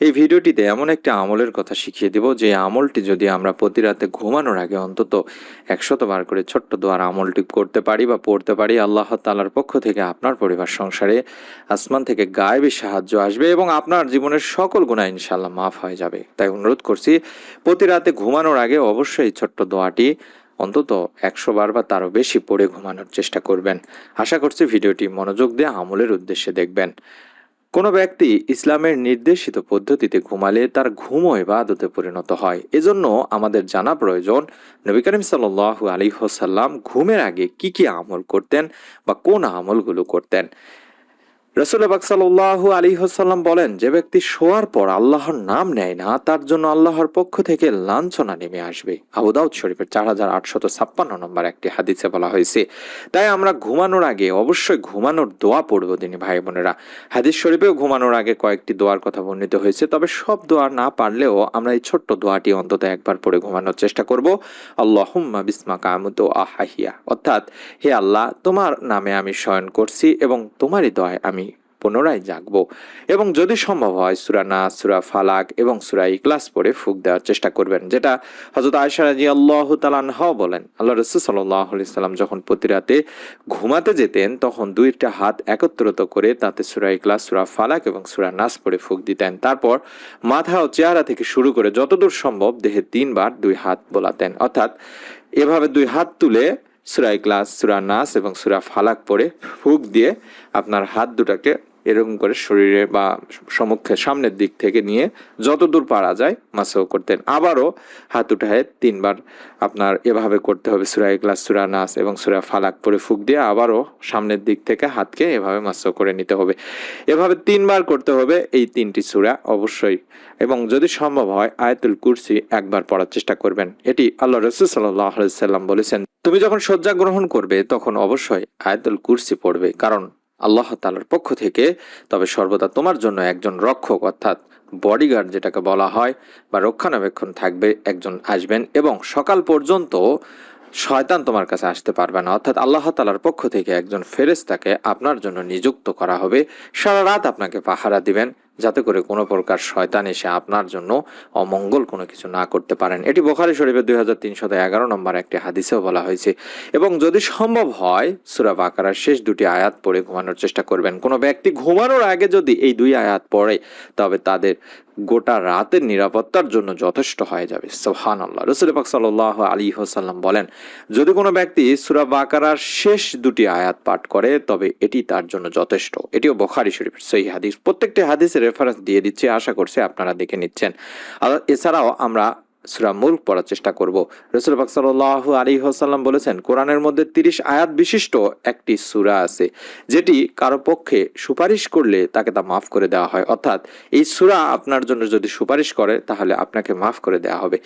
এই ভিডিওটিতে এমন একটা আমলের কথা শিখিয়ে দেব, যে আমলটি যদি আমরা প্রতি রাতে ঘুমানোর আগে অন্তত 100 বার করে ছোট্ট দোয়ার আমলটি করতে পারি বা পড়তে পারি, আল্লাহ তাআলার পক্ষ থেকে আপনার পরিবার সংসারে আসমান থেকে গায়েবী সাহায্য আসবে এবং আপনার জীবনের সকল গুনাহ ইনশাআল্লাহ মাফ হয়ে যাবে। তাই অনুরোধ করছি, প্রতি রাতে ঘুমানোর আগে অবশ্যই ছোট্ট দোয়াটি অন্তত 100 বার বা তারও বেশি পড়ে ঘুমানোর চেষ্টা করবেন। আশা করছি ভিডিওটি মনোযোগ দিয়ে আমলের উদ্দেশ্যে দেখবেন। কোনো ব্যক্তি ইসলামের নির্দেশিত পদ্ধতিতে ঘুমালে তার ঘুমও ইবাদতে পরিণত হয়। এজন্য আমাদের জানা প্রয়োজন, নবী করিম সাল্লাল্লাহু আলাইহি ওয়াসাল্লাম ঘুমের আগে কি কি আমল করতেন বা কোন আমলগুলো করতেন। রাসূল পাক সাল্লাল্লাহু আলাইহি ওয়াসাল্লাম বলেন, যে ব্যক্তি শোয়ার পর আল্লাহর নাম নেয় না, তার জন্য আল্লাহর পক্ষ থেকে লাঞ্ছনা নেমে আসবে। আবু দাউদ শরীফের 4856 নম্বর একটি হাদিসে বলা হয়েছে। তাই আমরা ঘুমানোর আগে অবশ্যই ঘুমানোর দোয়া পড়ব দিনী ভাই বোনেরা। হাদিস শরীফেও ঘুমানোর আগে কয়েকটি দোয়ার কথা বর্ণিত হয়েছে, তবে সব দোয়া না পারলেও আমরা এই ছোট্ট দোয়াটি অন্তত একবার পড়ে ঘুমানোর চেষ্টা করব। আল্লাহুম্মা বিসমাকা আমুতু আহাহিয়া, অর্থাৎ হে আল্লাহ, তোমার নামে আমি শয়ন করছি এবং তোমারই দয়ায় আমি পুনরায় জাগবো। এবং যদি সম্ভব হয় সূরা নাস, সূরা ফালাক এবং সূরা ইখলাস পড়ে ফুঁক দেওয়ার চেষ্টা করবেন, যেটা হযরত আয়েশা রাদিয়াল্লাহু তাআলা আনহা বলেন, আল্লাহ রাসূল সাল্লাল্লাহু আলাইহি সাল্লাম যখন প্রতি রাতে ঘুমাতে যেতেন তখন দুইটা হাত একত্রিত করে তাতে সূরা ইখলাস, সূরা ফালাক এবং সূরা নাস পড়ে ফুঁক দিতেন। তারপর মাথা ও চেহারা থেকে শুরু করে যতদূর সম্ভব দেহে 3 বার 2 হাত বোলাতেন, অর্থাৎ এভাবে 2 হাত তুলে সূরা ইখলাস, সূরা নাস এবং সূরা ফালাক পড়ে ফুঁক দিয়ে আপনার হাত দুটাকে এরকম করে শরীরে বা সম্মুখে সামনের দিক থেকে নিয়ে যতদূর পারা যায় মাসাহ করতেন। আবারও হাত উঠায় 3 বার আপনার এভাবে করতে হবে, সূরা ইখলাস, সূরা নাস এবং সূরা ফালাক পড়ে ফুঁক দিয়ে আবারও সামনের দিক থেকে হাতকে এভাবে মাসাহ করে নিতে হবে। এভাবে 3 বার করতে হবে এই 3টি সূরা অবশ্যই। এবং যদি সম্ভব হয় আয়াতুল কুরসি একবার পড়ার চেষ্টা করবেন। এটি আল্লাহ রাসূল সাল্লাল্লাহু আলাইহি সাল্লাম বলেছেন, তুমি যখন শয্যা গ্রহণ করবে তখন অবশ্যই আয়াতুল কুরসি পড়বে, কারণ আল্লাহ তাআলার পক্ষ থেকে তবে সর্বদা তোমার জন্য একজন রক্ষক, অর্থাৎ বডিগার্ড যেটাকে বলা হয়, বা রক্ষণাবেক্ষণ থাকবে, একজন আসবেন এবং সকাল পর্যন্ত শয়তান তোমার কাছে আসতে পারবে না। অর্থাৎ আল্লাহ তাআলার পক্ষ থেকে একজন ফেরেশতাকে আপনার জন্য নিযুক্ত করা হবে, সারা রাত আপনাকে পাহারা দিবেন, যাতে করে কোনো প্রকার শয়তান এসে আপনার জন্য অমঙ্গল কোনো কিছু না করতে পারেন। এটি বুখারী শরীফের 2311 নম্বর একটি হাদিসেও বলা হয়েছে। এবং যদি সম্ভব হয় সূরা বাকারার শেষ 2টি আয়াত পড়ে ঘুমানোর চেষ্টা করবেন। কোনো ব্যক্তি ঘুমানোর আগে যদি এই 2 আয়াত পড়ে তবে তাদের গোটা রাতের নিরাপত্তার জন্য যথেষ্ট হয়ে যাবে। সুবহানাল্লাহ। রাসূল পাক সাল্লাল্লাহু আলাইহি ওয়াসাল্লাম বলেন, যদি কোনো ব্যক্তি সূরা বাকারার শেষ 2টি আয়াত পাঠ করে তবে এটি তার জন্য যথেষ্ট। এটিও বুখারী শরীফের সহিহ হাদিস। প্রত্যেকটি হাদিসের রেফারেন্স দিয়ে দিচ্ছি, আশা করছি আপনারা দেখে নিচ্ছেন। আর এছাড়াও আমরা সূরা মুলক পড়ার চেষ্টা করব। রাসূল পাক সাল্লাল্লাহু আলাইহি ওয়াসাল্লাম বলেছেন, কোরআনের মধ্যে 30 আয়াত বিশিষ্ট একটি সূরা আছে, যেটি কারো পক্ষে সুপারিশ করলে তাকে তা মাফ করে দেওয়া হয়। অর্থাৎ এই সূরা আপনার জন্য যদি সুপারিশ করে তাহলে আপনাকে মাফ করে দেওয়া হবে।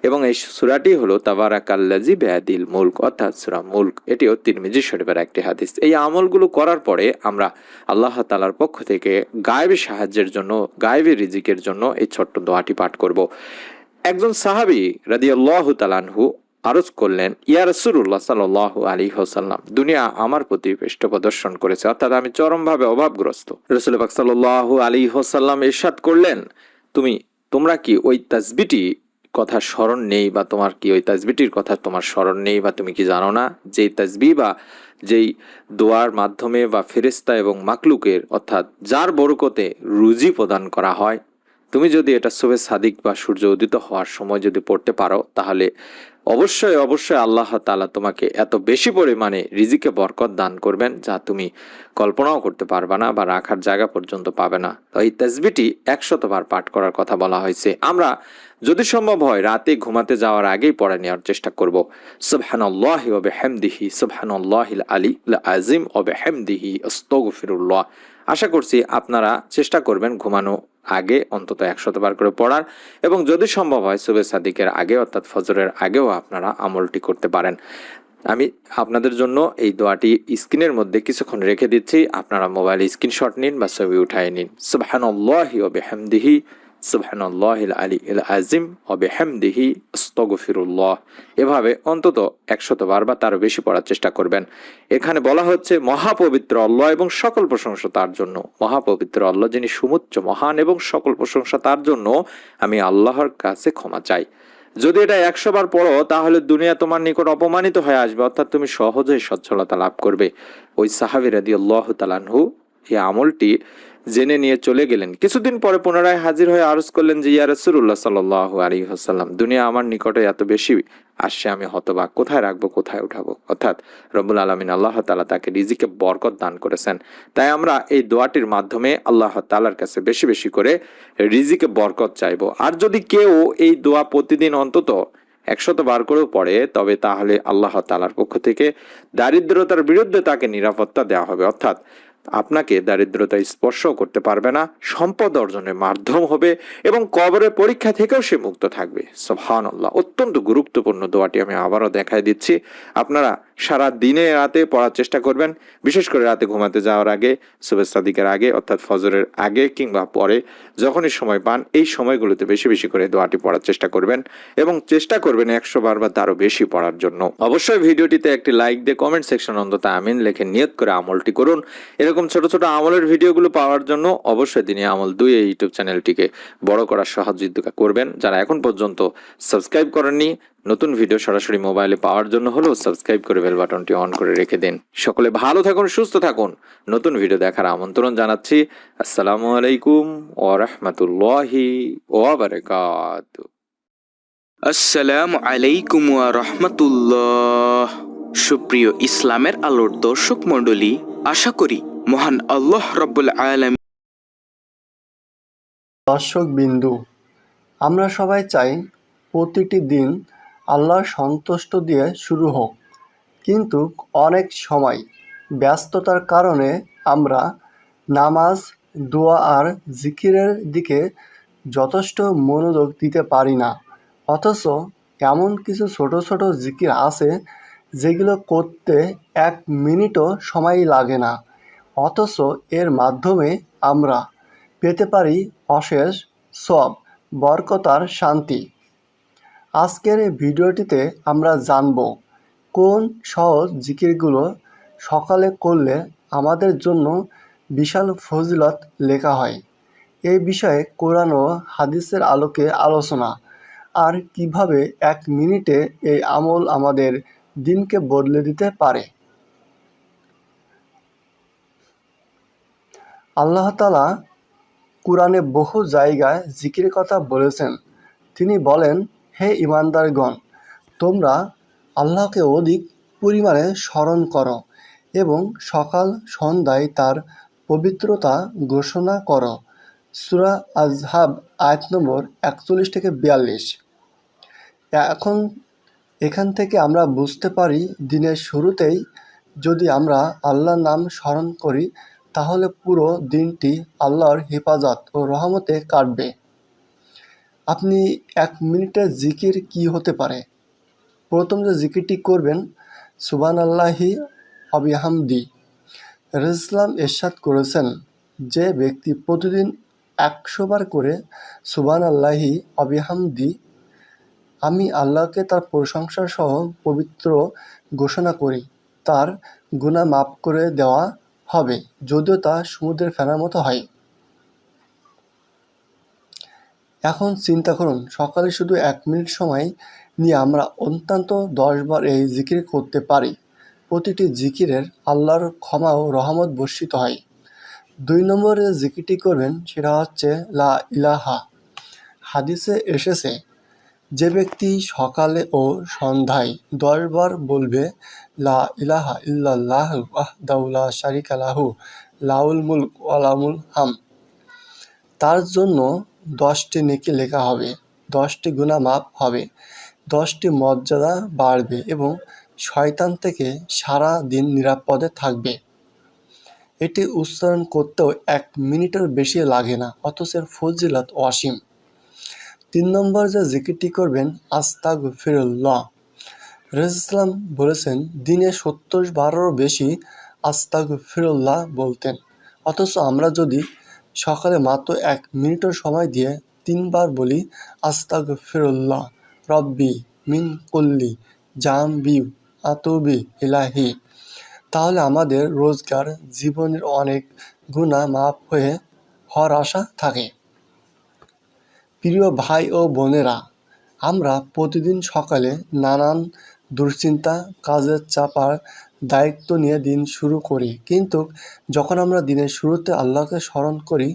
এবং এই সূরাটি হলো তাবারাকাল্লাযী বিয়াদিল মুলক, অর্থাৎ সূরা মুলক। এটিও তিরমিজি শরীফের একটি হাদিস। এই আমলগুলো করার পরে আমরা আল্লাহ তাআলার পক্ষ থেকে গায়েবী সাহায্যের জন্য, গায়েবী রিজিকের জন্য এই ছোট্ট দোয়াটি পাঠ করব। একজন সাহাবী রাদিয়াল্লাহু তাআলা আনহু আরজ করলেন, ইয়া রাসূলুল্লাহ সাল্লাল্লাহু আলাইহি ওয়াসাল্লাম, দুনিয়া আমার প্রতি পৃষ্ঠ প্রদর্শন করেছে, অর্থাৎ আমি চরমভাবে অভাবগ্রস্ত। রাসূল পাক সাল্লাল্লাহু আলাইহি ওয়াসাল্লাম ইরশাদ করলেন, তোমরা কি ওই তাসবিহটি কথা স্মরণ নেই, বা তোমার কি ওই তাসবিহটির কথা তোমার স্মরণ নেই, বা তুমি কি জানো না যেই তাসবিহ বা যেই দোয়ার মাধ্যমে বা ফেরেশতা এবং মাকলুকের, অর্থাৎ যার বরকতে রুজি প্রদান করা হয়, তুমি যদি এটা সুবহে সাদিক বা সূর্য উদিত হওয়ার সময় যদি পড়তে পারো তাহলে অবশ্যই অবশ্যই আল্লাহ তাআলা তোমাকে এত বেশি পরিমাণে রিজিকে বরকত দান করবেন যা তুমি কল্পনাও করতে পারবে না বা রাখার জায়গা পর্যন্ত পাবে না। তো এই তাসবিহটি 100 বার পাঠ করার কথা বলা হয়েছে। আমরা যদি সম্ভব হয় রাতে ঘুমাতে যাওয়ার আগেই পড়ে নেওয়ার চেষ্টা করব। সুবহানাল্লাহি ওয়া বিহামদিহি সুবহানাল্লাহিল আলিয়্যিল আযীম ওয়া বিহামদিহি আস্তাগফিরুল্লাহ। আশা করছি আপনারা চেষ্টা করবেন ঘুমানো আগে অন্তত 100 বার করে পড়ার, এবং যদি সম্ভব হয় সুবহে সাদিকের আগে অর্থাৎ ফজরের আগেও আপনারা আমলটি করতে পারেন। আমি আপনাদের জন্য এই দোয়াটি স্ক্রিনের মধ্যে কিছুক্ষণ রেখে দিচ্ছি, আপনারা মোবাইলে স্ক্রিনশট নিন বা ছবি উঠায় নিন। সুবহানাল্লাহি ওয়া বিহামদিহি সুবহানাল্লাহিল আলিয়্যিল আযীম ওয়া বিহামদিহি আস্তাগফিরুল্লাহ। এভাবে অন্তত 100 বার বা তারও বেশি পড়ার চেষ্টা করবেন। এখানে বলা হচ্ছে মহাপবিত্র আল্লাহ এবং সকল প্রশংসা তার জন্য। মহাপবিত্র আল্লাহ যিনি সুমুচ্চ মহান এবং সকল প্রশংসা তার জন্য, আমি আল্লাহর কাছে ক্ষমা চাই। যদি এটা 100 বার পড়ো তাহলে দুনিয়া তোমার নিকট অপমানিত হয়ে আসবে, অর্থাৎ তুমি সহজেই সচ্ছলতা লাভ করবে। ওই সাহাবী রাদিয়াল্লাহু তাআলা আনহু এই আমলটি জেনে নিয়ে চলে গেলেন। কিছুদিন পরে পুনরায় হাজির হয়ে আরজ করলেন যে ইয়া রাসূলুল্লাহ সাল্লাল্লাহু আলাইহি ওয়াসাল্লাম, দুনিয়া আমার নিকটে এত বেশি আসছে, আমি হতবাক, কোথায় রাখবো, কোথায় উঠাবো। অর্থাৎ রব্বুল আলামিন আল্লাহ তাআলা তাকে রিজিকে বরকত দান করেছেন। তাই আমরা এই দোয়াটির মাধ্যমে আল্লাহ তাআলার কাছে বেশি বেশি করে রিজিকে বরকত চাইবো। আর যদি কেউ এই দোয়া প্রতিদিন অন্তত 100 বার করেও পড়ে, তবে তাহলে আল্লাহ তাআলার পক্ষ থেকে দারিদ্রতার বিরুদ্ধে তাকে নিরাপত্তা দেওয়া হবে। অর্থাৎ আপনাকে দারিদ্রতা স্পর্শ করতে পারবে না, সম্পদ অর্জনের মাধ্যম হবে এবং কবরের পরীক্ষা থেকেও সে মুক্ত থাকবে। সুবহানাল্লাহ। অত্যন্ত গুরুত্বপূর্ণ দোয়াটি আমি আবারও দেখাই দিচ্ছি। আপনারা সারা দিনে রাতে পড়ার চেষ্টা করবেন, বিশেষ করে রাতে ঘুমাতে যাওয়ার আগে, সুবহ সাদিকের আগে অর্থাৎ ফজরের আগে কিংবা পরে, যখনই সময় পান এই সময়গুলোতে বেশি বেশি করে দোয়াটি পড়ার চেষ্টা করবেন এবং চেষ্টা করবেন 100 বার বা তারও বেশি পড়ার জন্য। অবশ্যই ভিডিওটিতে একটি লাইক দিয়ে কমেন্ট সেকশন অন্তত আমিন লিখে নিয়ত করে আমলটি করুন। এরকম ছোট ছোট আমলের ভিডিওগুলো পাওয়ার জন্য অবশ্যই দিনে আমল 2 এই ইউটিউব চ্যানেলটিকে বড় করার সহযোগিতা করবেন। যারা এখন পর্যন্ত সাবস্ক্রাইব করেননি, নতুন ভিডিও সরাসরি মোবাইলে পাওয়ার জন্য হলেও সাবস্ক্রাইব করে বেল বাটনটি অন করে রেখে দিন। সকলে ভালো থাকুন, সুস্থ থাকুন। নতুন ভিডিও দেখার আমন্ত্রণ জানাচ্ছি। আসসালামু আলাইকুম ওয়া রাহমাতুল্লাহি ওয়া বারাকাতুহু। আসসালামু আলাইকুম ওয়া রাহমাতুল্লাহ। সুপ্রিয় ইসলামের আলোর দর্শক মণ্ডলী, আশা করি মহান আল্লাহ রাব্বুল আলামিন। দর্শক বিন্দু, আমরা সবাই চাই প্রতিটি দিন আল্লাহর সন্তুষ্ট দিয়ে শুরু হোক, কিন্তু অনেক সময় ব্যস্ততার কারণে আমরা নামাজ, দোয়া আর জিকিরের দিকে যথেষ্ট মনোযোগ দিতে পারি না। অথচ এমন কিছু ছোট ছোট জিকির আছে যেগুলো করতে 1 মিনিটও সময় লাগে না, অথচ এর মাধ্যমে আমরা পেতে পারি অশেষ সওয়াব, বরকত আর শান্তি। আজকের এই ভিডিওটিতে আমরা জানব কোন সহজ জিকিরগুলো সকালে করলে আমাদের জন্য বিশাল ফজিলত লেখা হয়। এই বিষয়ে কোরআন ও হাদিসের আলোকে আলোচনা, আর কিভাবে 1 মিনিটে এই আমল আমাদের দিনকে বদলে দিতে পারে। আল্লাহ তাআলা কুরআনে বহু জায়গায় জিকিরের কথা বলেছেন। তিনি বলেন, হে ঈমানদারগণ, তোমরা আল্লাহকে অধিক পরিমাণে স্মরণ করো এবং সকাল সন্ধ্যায় তার পবিত্রতা ঘোষণা করো। সূরা আযহাব আয়াত নম্বর 41 থেকে 42। এখান থেকে আমরা বুঝতে পারি, দিনের শুরুতেই যদি আমরা আল্লাহর নাম স্মরণ করি তাহলে পুরো দিনটি আল্লাহর হেফাজত ও রহমতে কাটবে। আপনি 1 মিনিটের জিকির কি হতে পারে? প্রথম যে জিকিরটি করবেন, সুবহানাল্লাহি ওয়া বিহামদি। রাসূলুল্লাহ ইরশাদ করেছেন, যে ব্যক্তি প্রতিদিন 100 বার করে সুবহানাল্লাহি ওয়া বিহামদি, আমি আল্লাহকে তার প্রশংসা সহ পবিত্র ঘোষণা করি, তার গুনাহ মাফ করে দেওয়া হবে, যদিও তা সমুদ্রের ফেনার মতো হয়। এখন চিন্তা করুন, সকালে শুধু 1 মিনিট সময় নিয়ে আমরা অন্তত 10 বার এই জিকির করতে পারি। প্রতিটি জিকিরের আল্লাহর ক্ষমা ও রহমত বর্ষিত হয়। 2 নম্বরে যে জিকিরটি করবেন সেটা হচ্ছে লা ইলাহা। হাদিসে এসেছে, যে ব্যক্তি সকালে ও সন্ধ্যায় 10 বার বলবে লা ইলাহা ইল্লাল্লাহু ওয়াহদাহু লা শারীকা লাহু লাহুল মুলক ওয়া লাহুল হামদ, তার জন্য 10টি নেকি লেখা হবে, 10টি গুনাহ মাফ হবে, 10টি মর্যাদা বাড়বে এবং শয়তান থেকে সারা দিন নিরাপদে থাকবে। এটি উচ্চারণ করতেও 1 মিনিটের বেশি লাগে না, অথচ এর ফজিলত অসীম। 3 নম্বর যে জিকিরটি করবেন, আস্তাগফিরুল্লাহ। রাসূলুল্লাহ বলেছেন, দিনে 70 বারেরও বেশি আস্তাগফিরুল্লাহ বলতেন। অথচ আমরা যদি সকালে মাত্র 1 মিনিটও সময় দিয়ে 3 বার বলি আস্তাগফিরুল্লাহ রব্বি মিন কুল্লি জামবি আতুবি ইলাহি, তাহলে আমাদের রোজগার জীবনের অনেক গুনাহ মাফ হওয়ার আশা থাকে। প্রিয় ভাই ও বোনেরা, আমরা প্রতিদিন সকালে নানান দুশ্চিন্তা, কাজের চাপার দায়িত্ব নিয়ে দিন শুরু করি, কিন্তু যখন আমরা দিনের শুরুতে আল্লাহকে স্মরণ করি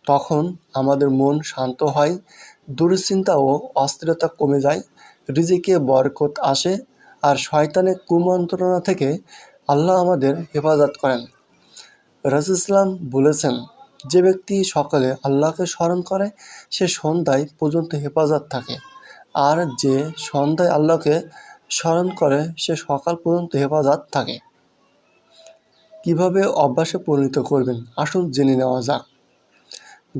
তখন আমাদের মন শান্ত হয়, দুশ্চিন্তা ও অস্থিরতা কমে যায়, রিজিকে বরকত আসে, আর শয়তানের কুমন্ত্রণা থেকে আল্লাহ আমাদের হেফাজত করেন। রাসূল ইসলাম বলেছেন, যে ব্যক্তি সকালে আল্লাহকে স্মরণ করে সে সন্ধ্যায় পর্যন্ত হেফাজত থাকে, আর যে সন্ধ্যায় আল্লাহকে স্মরণ করে সে সকাল পর্যন্ত হেফাজত থাকে। কিভাবে অভ্যাসে পরিণত করবেন আসুন জেনে নেওয়া যাক।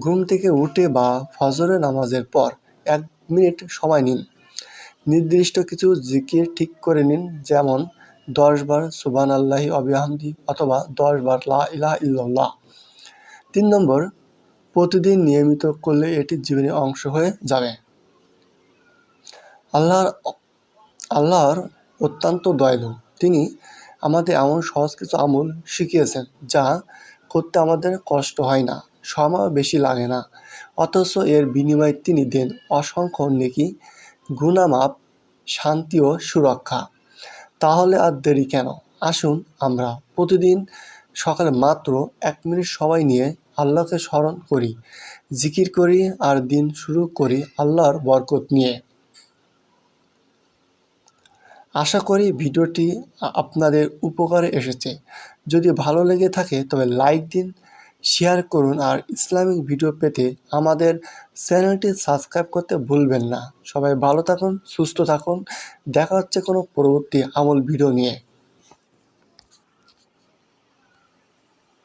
ঘুম থেকে উঠে বা ফজরের নামাজের পর 1 মিনিট সময় নিন। নির্দিষ্ট কিছু জিকির ঠিক করে নিন, যেমন 10 বার সুবহানাল্লাহি ওয়া বিহামদিহি অথবা 10 বার লা ইলাহা ইল্লাল্লাহ। 3 নম্বর, প্রতিদিন নিয়মিত করলে এটি জীবনের অংশ হয়ে যাবে। আল্লাহর অত্যন্ত দয়ালু। তিনি আমাদের এমন সহজ কিছু আমল শিখিয়েছেন যা করতে আমাদের কষ্ট হয় না, সময়ও বেশি লাগে না, অথচ এর বিনিময়ে তিনি দেন অসংখ্য নেকি, গুনাহ মাফ, শান্তি ও সুরক্ষা। তাহলে আর দেরি কেন? আসুন আমরা প্রতিদিন সকালে মাত্র 1 মিনিট সময় নিয়ে আল্লাহকে স্মরণ করি, জিকির করি আর দিন শুরু করি আল্লাহর বরকত নিয়ে। আশা করি ভিডিওটি আপনাদের উপকারে এসেছে। যদি ভালো লেগে থাকে তবে লাইক দিন, শেয়ার করুন, আর ইসলামিক ভিডিও পেতে আমাদের চ্যানেলটি সাবস্ক্রাইব করতে ভুলবেন না। সবাই ভালো থাকুন, সুস্থ থাকুন। দেখা হচ্ছে কোনো পরবর্তী আমল ভিডিও নিয়ে।